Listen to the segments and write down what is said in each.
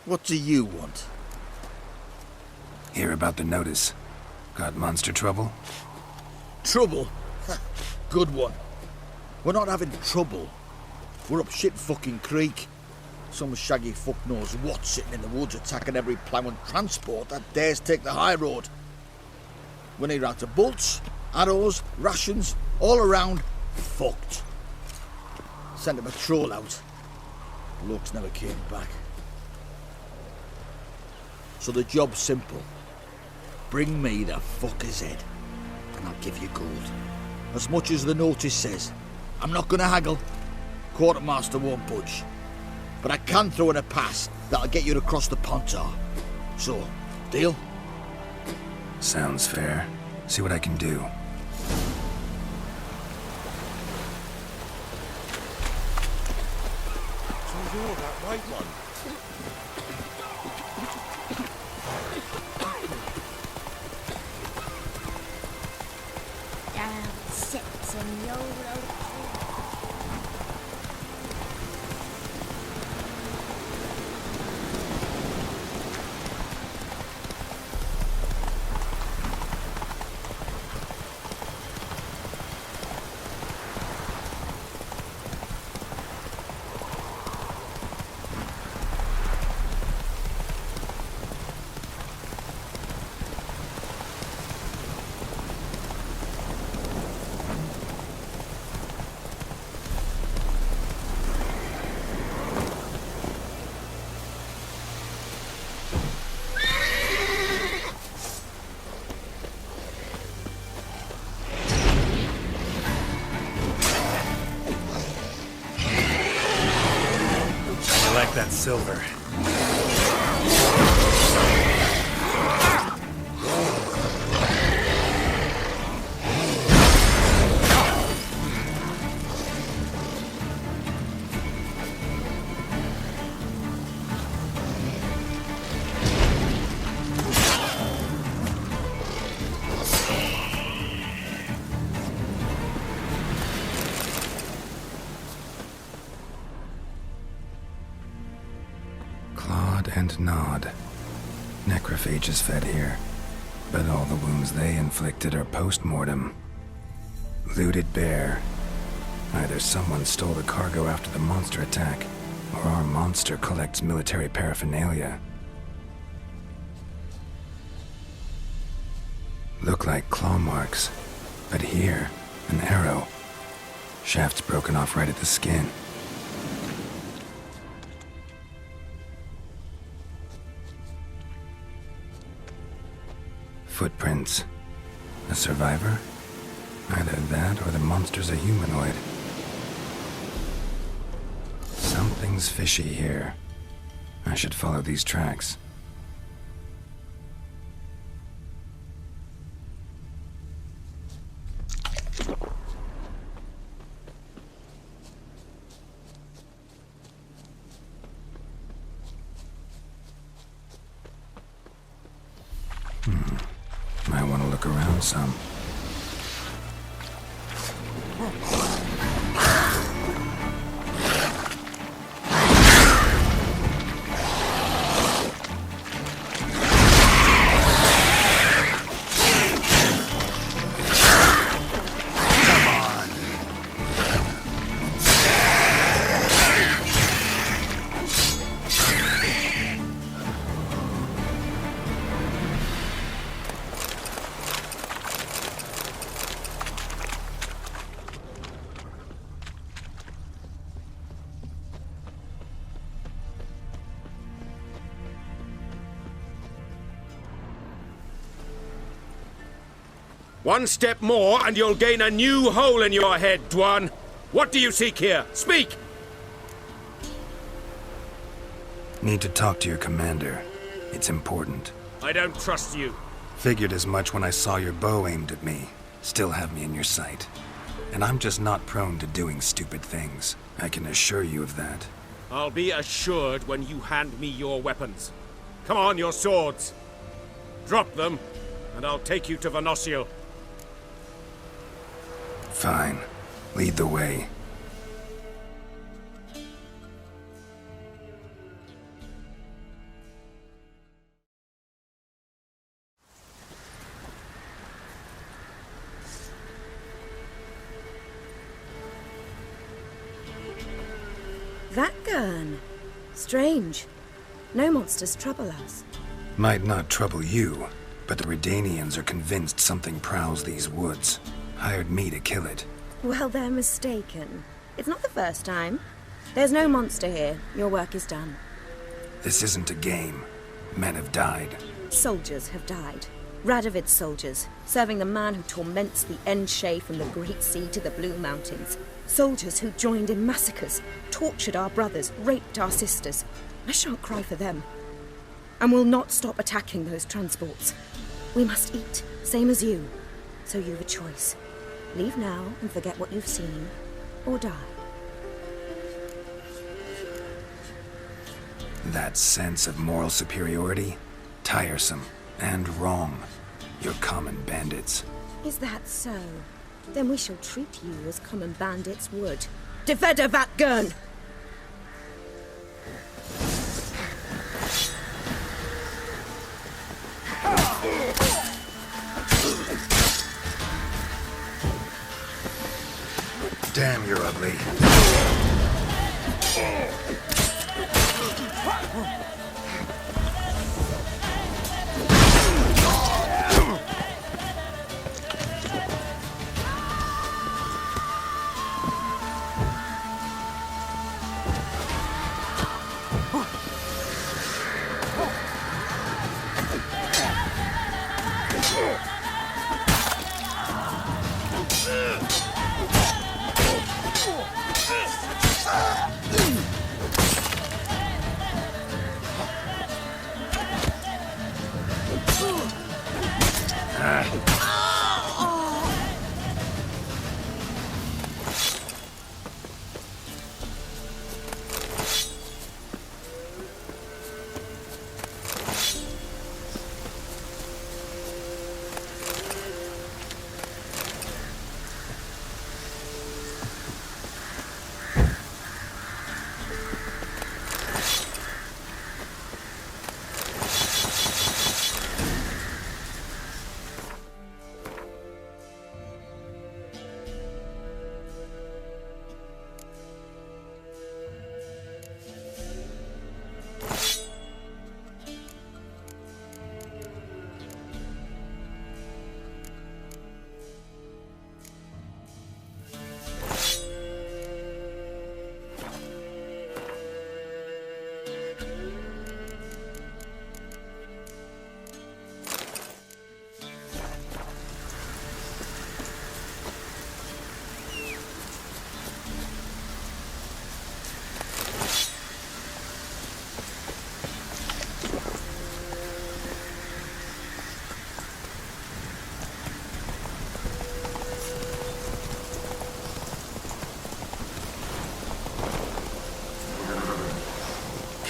What do you want? Hear about the notice. Got monster trouble? Trouble? Good one. We're not having trouble. We're up shit fucking creek. Some shaggy fuck knows what sitting in the woods attacking every plough and transport that dares take the high road. We need out of bolts, arrows, rations, all around, fucked. Sent a patrol out. Blokes never came back. So the job's simple. Bring me the fucker's head, and I'll give you gold. As much as the notice says. I'm not gonna haggle. Quartermaster won't budge. But I can throw in a pass that'll get you across the Pontar. So, deal? Sounds fair. See what I can do. So you're that white one. Sits in YOLO. That silver. And nod. Necrophages fed here, but all the wounds they inflicted are post-mortem. Looted bare. Either someone stole the cargo after the monster attack, or our monster collects military paraphernalia. Look like claw marks, but here, an arrow. Shaft's broken off right at the skin. Footprints. A survivor? Either that or the monster's a humanoid. Something's fishy here. I should follow these tracks. Might want to look around some. One step more, and you'll gain a new hole in your head, Dwan. What do you seek here? Speak! Need to talk to your commander. It's important. I don't trust you. Figured as much when I saw your bow aimed at me. Still have me in your sight. And I'm just not prone to doing stupid things. I can assure you of that. I'll be assured when you hand me your weapons. Come on, your swords. Drop them, and I'll take you to Venosio. Fine. Lead the way. That gun. Strange. No monsters trouble us. Might not trouble you, but the Redanians are convinced something prowls these woods. Hired me to kill it. Well, they're mistaken. It's not the first time. There's no monster here. Your work is done. This isn't a game. Men have died. Soldiers have died. Radovid's soldiers, serving the man who torments the Enshe from the Great Sea to the Blue Mountains. Soldiers who joined in massacres, tortured our brothers, raped our sisters. I shan't cry for them. And will not stop attacking those transports. We must eat, same as you. So you've a choice. Leave now and forget what you've seen, or die. That sense of moral superiority? Tiresome and wrong. You're common bandits. Is that so? Then we shall treat you as common bandits would. Defender that gun! Damn, you're ugly.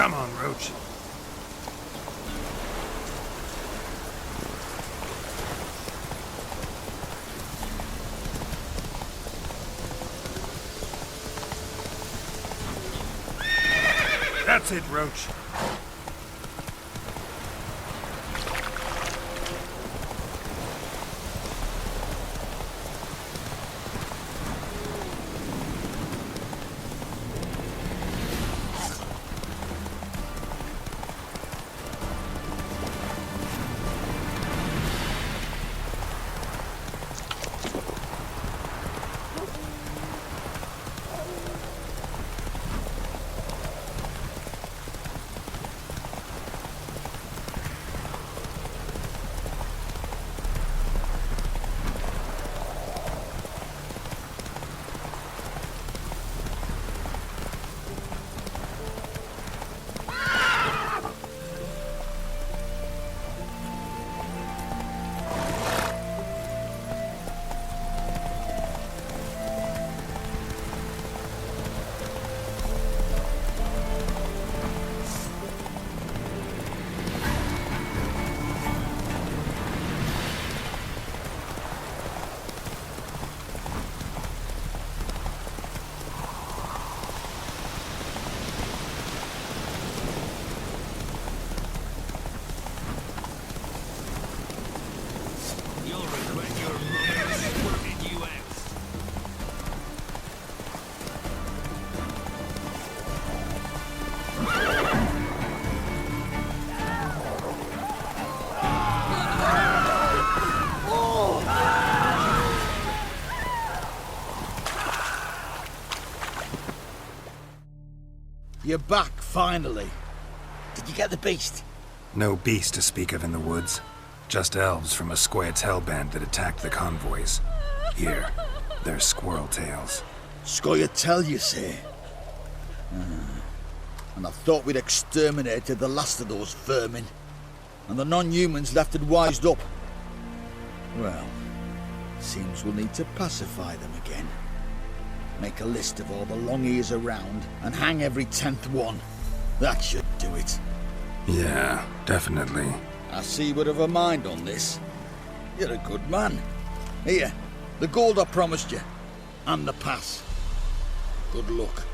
Come on, Roach. That's it, Roach. You're back, finally. Did you get the beast? No beast to speak of in the woods. Just elves from a Squared's hellband that attacked the convoys. Here, they're squirrel tails. Scoia'tael, you say? And I thought we'd exterminated the last of those vermin. And the non-humans left and wised up. Well, seems we'll need to pacify them again. Make a list of all the long ears around and hang every 10th one. That should do it. Yeah, definitely. I see you would have a mind on this. You're a good man. Here, the gold I promised you. And the pass. Good luck.